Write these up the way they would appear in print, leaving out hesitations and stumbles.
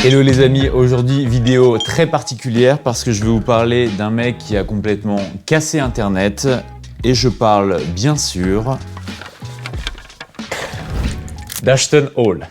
Hello les amis, aujourd'hui vidéo très particulière parce que je vais vous parler d'un mec qui a complètement cassé internet et je parle bien sûr d'Ashton Hall.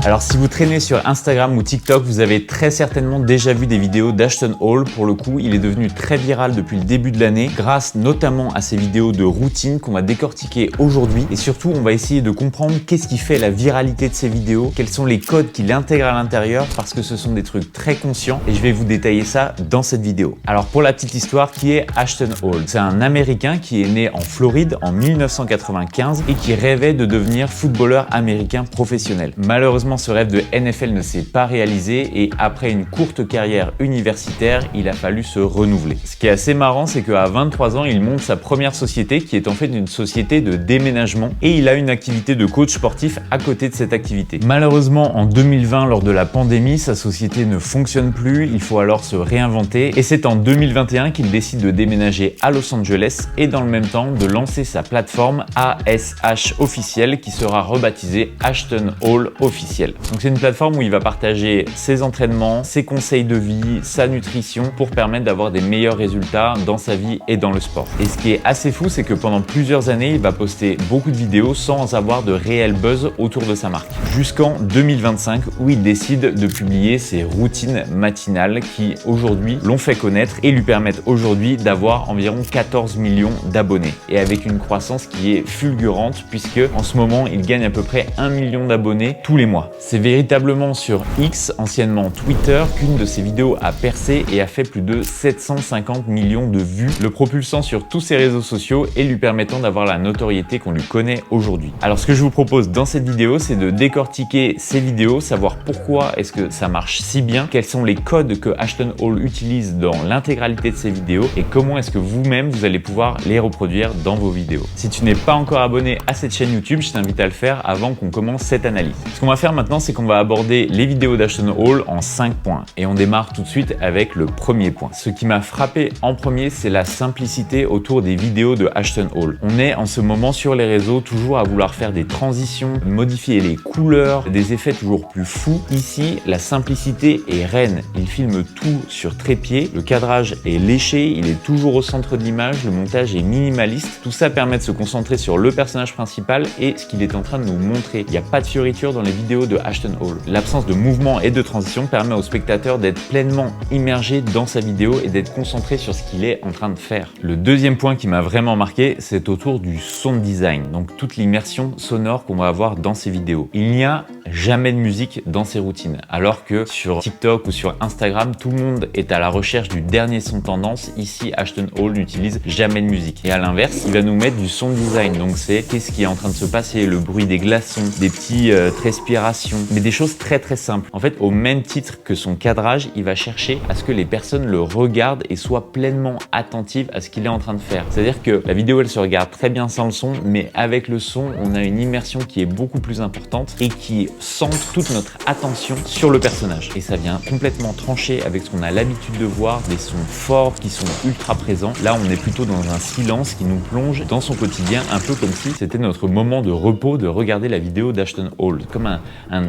Alors si vous traînez sur Instagram ou TikTok, vous avez très certainement déjà vu des vidéos d'Ashton Hall. Pour le coup, il est devenu très viral depuis le début de l'année, grâce notamment à ses vidéos de routine qu'on va décortiquer aujourd'hui. Et surtout, on va essayer de comprendre qu'est-ce qui fait la viralité de ces vidéos, quels sont les codes qu'il intègre à l'intérieur, parce que ce sont des trucs très conscients et je vais vous détailler ça dans cette vidéo. Alors pour la petite histoire, qui est Ashton Hall? C'est un Américain qui est né en Floride en 1995 et qui rêvait de devenir footballeur américain professionnel. Malheureusement, ce rêve de NFL ne s'est pas réalisé et après une courte carrière universitaire, il a fallu se renouveler. Ce qui est assez marrant, c'est qu'à 23 ans, il monte sa première société qui est en fait une société de déménagement et il a une activité de coach sportif à côté de cette activité. Malheureusement, en 2020, lors de la pandémie, sa société ne fonctionne plus, il faut alors se réinventer et c'est en 2021 qu'il décide de déménager à Los Angeles et dans le même temps de lancer sa plateforme ASH officielle qui sera rebaptisée Ashton Hall officiel. Donc c'est une plateforme où il va partager ses entraînements, ses conseils de vie, sa nutrition pour permettre d'avoir des meilleurs résultats dans sa vie et dans le sport. Et ce qui est assez fou, c'est que pendant plusieurs années, il va poster beaucoup de vidéos sans avoir de réel buzz autour de sa marque. Jusqu'en 2025 où il décide de publier ses routines matinales qui aujourd'hui l'ont fait connaître et lui permettent aujourd'hui d'avoir environ 14 millions d'abonnés. Et avec une croissance qui est fulgurante puisque en ce moment, il gagne à peu près 1 million d'abonnés tous les mois. C'est véritablement sur X, anciennement Twitter, qu'une de ses vidéos a percé et a fait plus de 750 millions de vues, le propulsant sur tous ses réseaux sociaux et lui permettant d'avoir la notoriété qu'on lui connaît aujourd'hui. Alors ce que je vous propose dans cette vidéo, c'est de décortiquer ces vidéos, savoir pourquoi est-ce que ça marche si bien, quels sont les codes que Ashton Hall utilise dans l'intégralité de ses vidéos et comment est-ce que vous-même vous allez pouvoir les reproduire dans vos vidéos. Si tu n'es pas encore abonné à cette chaîne YouTube, je t'invite à le faire avant qu'on commence cette analyse. Ce qu'on va faire maintenant, c'est qu'on va aborder les vidéos d'Ashton Hall en 5 points. Et on démarre tout de suite avec le premier point. Ce qui m'a frappé en premier, c'est la simplicité autour des vidéos de Ashton Hall. On est en ce moment sur les réseaux toujours à vouloir faire des transitions, modifier les couleurs, des effets toujours plus fous. Ici, la simplicité est reine. Il filme tout sur trépied, le cadrage est léché, il est toujours au centre de l'image, le montage est minimaliste. Tout ça permet de se concentrer sur le personnage principal et ce qu'il est en train de nous montrer. Il n'y a pas de fioriture dans les vidéos de Ashton Hall. L'absence de mouvement et de transition permet au spectateur d'être pleinement immergé dans sa vidéo et d'être concentré sur ce qu'il est en train de faire. Le deuxième point qui m'a vraiment marqué, c'est autour du sound design, donc toute l'immersion sonore qu'on va avoir dans ses vidéos. Il n'y a jamais de musique dans ses routines, alors que sur TikTok ou sur Instagram, tout le monde est à la recherche du dernier son tendance. Ici, Ashton Hall n'utilise jamais de musique. Et à l'inverse, il va nous mettre du sound design, donc c'est qu'est-ce qui est en train de se passer, le bruit des glaçons, des petits respirations, mais des choses très simples. En fait, au même titre que son cadrage, il va chercher à ce que les personnes le regardent et soient pleinement attentives à ce qu'il est en train de faire. C'est-à-dire que la vidéo, elle se regarde très bien sans le son, mais avec le son, on a une immersion qui est beaucoup plus importante et qui centre toute notre attention sur le personnage. Et ça vient complètement trancher avec ce qu'on a l'habitude de voir, des sons forts qui sont ultra présents. Là, on est plutôt dans un silence qui nous plonge dans son quotidien, un peu comme si c'était notre moment de repos de regarder la vidéo d'Ashton Hall, comme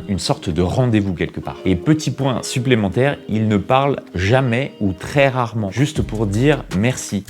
une sorte de rendez-vous quelque part. Et petit point supplémentaire, il ne parle jamais ou très rarement, juste pour dire merci.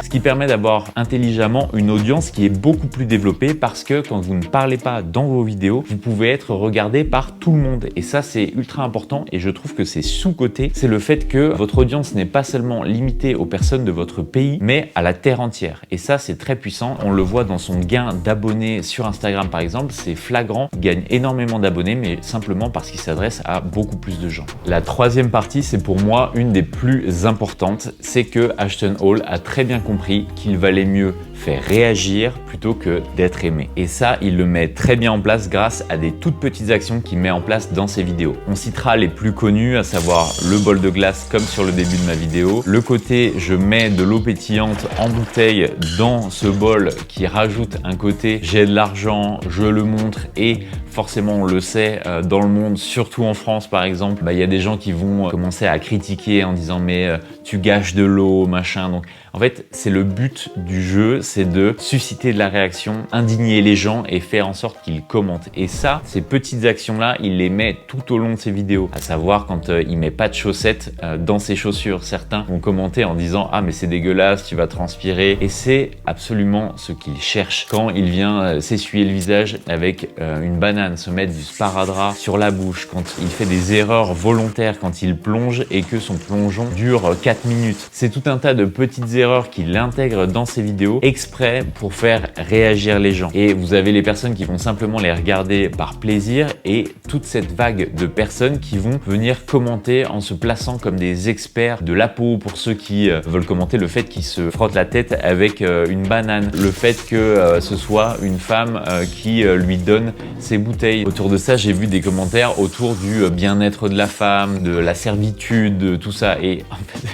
Ce qui permet d'avoir intelligemment une audience qui est beaucoup plus développée parce que quand vous ne parlez pas dans vos vidéos, vous pouvez être regardé par tout le monde. Et ça, c'est ultra important et je trouve que c'est sous-coté. C'est le fait que votre audience n'est pas seulement limitée aux personnes de votre pays, mais à la terre entière. Et ça, c'est très puissant. On le voit dans son gain d'abonnés sur Instagram, par exemple. C'est flagrant. Il gagne énormément d'abonnés, mais simplement parce qu'il s'adresse à beaucoup plus de gens. La troisième partie, c'est pour moi une des plus importantes. C'est que Ashton Hall a très bien compris qu'il valait mieux faire réagir plutôt que d'être aimé. Et ça, il le met très bien en place grâce à des toutes petites actions qu'il met en place dans ses vidéos. On citera les plus connus, à savoir le bol de glace comme sur le début de ma vidéo. Le côté, je mets de l'eau pétillante en bouteille dans ce bol qui rajoute un côté, j'ai de l'argent, je le montre et forcément on le sait, dans le monde, surtout en France par exemple, il y a des gens qui vont commencer à critiquer en disant mais tu gâches de l'eau, machin. Donc en fait, c'est le but du jeu, c'est de susciter de la réaction, indigner les gens et faire en sorte qu'ils commentent. Et ça, ces petites actions-là, il les met tout au long de ses vidéos. À savoir quand il met pas de chaussettes dans ses chaussures. Certains vont commenter en disant « Ah mais c'est dégueulasse, tu vas transpirer ». Et c'est absolument ce qu'il cherche. Quand il vient s'essuyer le visage avec une banane, se mettre du sparadrap sur la bouche, quand il fait des erreurs volontaires, quand il plonge et que son plongeon dure 4 minutes. C'est tout un tas de petites erreurs qu'il intègre dans ses vidéos exprès pour faire réagir les gens. Et vous avez les personnes qui vont simplement les regarder par plaisir et toute cette vague de personnes qui vont venir commenter en se plaçant comme des experts de la peau pour ceux qui veulent commenter le fait qu'il se frotte la tête avec une banane, le fait que ce soit une femme qui lui donne ses bouteilles. Autour de ça, j'ai vu des commentaires autour du bien-être de la femme, de la servitude, de tout ça. Et en fait,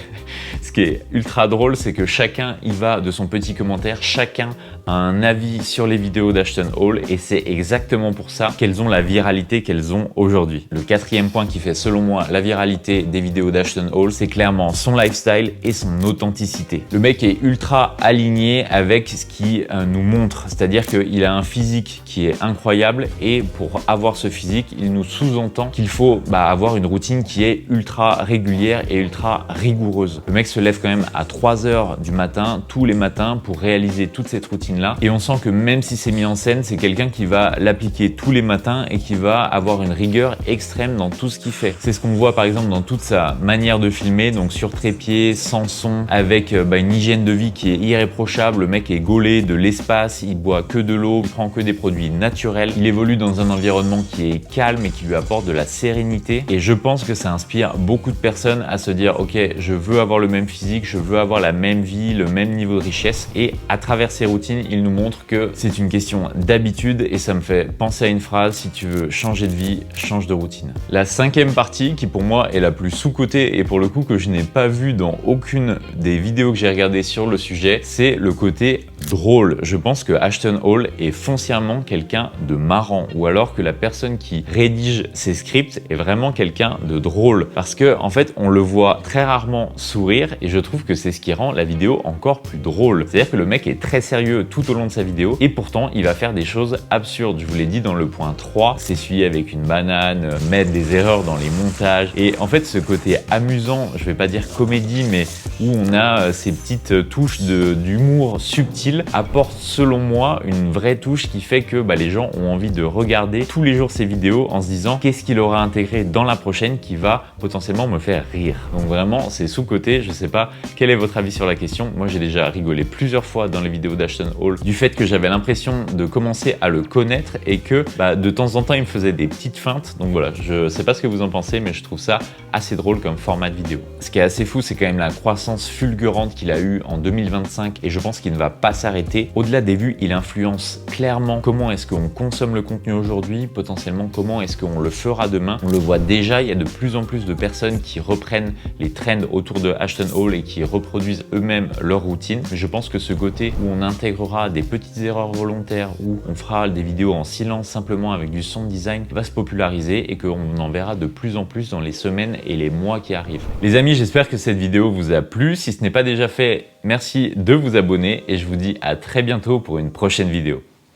ce qui est ultra drôle, c'est que chacun y va de son petit commentaire, chacun a un avis sur les vidéos d'Ashton Hall et c'est exactement pour ça qu'elles ont la viralité qu'elles ont aujourd'hui. Le quatrième point qui fait selon moi la viralité des vidéos d'Ashton Hall, c'est clairement son lifestyle et son authenticité. Le mec est ultra aligné avec ce qu'il nous montre, c'est-à-dire qu'il a un physique qui est incroyable et pour avoir ce physique, il nous sous-entend qu'il faut avoir une routine qui est ultra régulière et ultra rigoureuse. Le mec se lève quand même à 3 heures du matin, tous les matins, pour réaliser toute cette routine-là. Et on sent que même si c'est mis en scène, c'est quelqu'un qui va l'appliquer tous les matins et qui va avoir une rigueur extrême dans tout ce qu'il fait. C'est ce qu'on voit par exemple dans toute sa manière de filmer, donc sur trépied, sans son, avec une hygiène de vie qui est irréprochable. Le mec est gaulé de l'espace, il boit que de l'eau, il prend que des produits naturels. Il évolue dans un environnement qui est calme et qui lui apporte de la sérénité. Et je pense que ça inspire beaucoup de personnes à se dire « Ok, je veux avoir le même physique, je veux avoir la même vie, le même niveau de richesse ». Et à travers ses routines, il nous montre que c'est une question d'habitude et ça me fait penser à une phrase: si tu veux changer de vie, change de routine. La cinquième partie, qui pour moi est la plus sous-cotée et pour le coup que je n'ai pas vu dans aucune des vidéos que j'ai regardées sur le sujet, c'est le côté drôle. Je pense que Ashton Hall est foncièrement quelqu'un de marrant, ou alors que la personne qui rédige ses scripts est vraiment quelqu'un de drôle, parce que en fait on le voit très rarement sourire et je trouve que c'est ce qui rend la vidéo encore plus drôle. C'est-à-dire que le mec est très sérieux tout au long de sa vidéo et pourtant il va faire des choses absurdes. Je vous l'ai dit dans le point 3, s'essuyer avec une banane, mettre des erreurs dans les montages, et en fait ce côté amusant, je vais pas dire comédie, mais où on a ces petites touches d'humour subtil, apporte selon moi une vraie touche qui fait que les gens ont envie de regarder tous les jours ces vidéos en se disant qu'est-ce qu'il aura intégré dans la prochaine qui va potentiellement me faire rire. Donc vraiment c'est sous-coté. Je sais pas quel est votre avis sur la question. Moi j'ai déjà rigolé plusieurs fois dans les vidéos d'Ashton Hall du fait que j'avais l'impression de commencer à le connaître et que de temps en temps il me faisait des petites feintes. Donc voilà, je sais pas ce que vous en pensez, mais je trouve ça assez drôle comme format de vidéo. Ce qui est assez fou, c'est quand même la croissance fulgurante qu'il a eue en 2025 et je pense qu'il ne va pas s'arrêter. Au-delà des vues, il influence clairement comment est-ce qu'on consomme le contenu aujourd'hui, potentiellement comment est-ce qu'on le fera demain. On le voit déjà, il y a de plus en plus de personnes qui reprennent les trends autour de Ashton Hall et qui reproduisent eux-mêmes leur routine. Mais je pense que ce côté où on intégrera des petites erreurs volontaires, où on fera des vidéos en silence simplement avec du sound design, va se populariser et qu'on en verra de plus en plus dans les semaines et les mois qui arrivent. Les amis, j'espère que cette vidéo vous a plu. Si ce n'est pas déjà fait, merci de vous abonner et je vous dis à très bientôt pour une prochaine vidéo.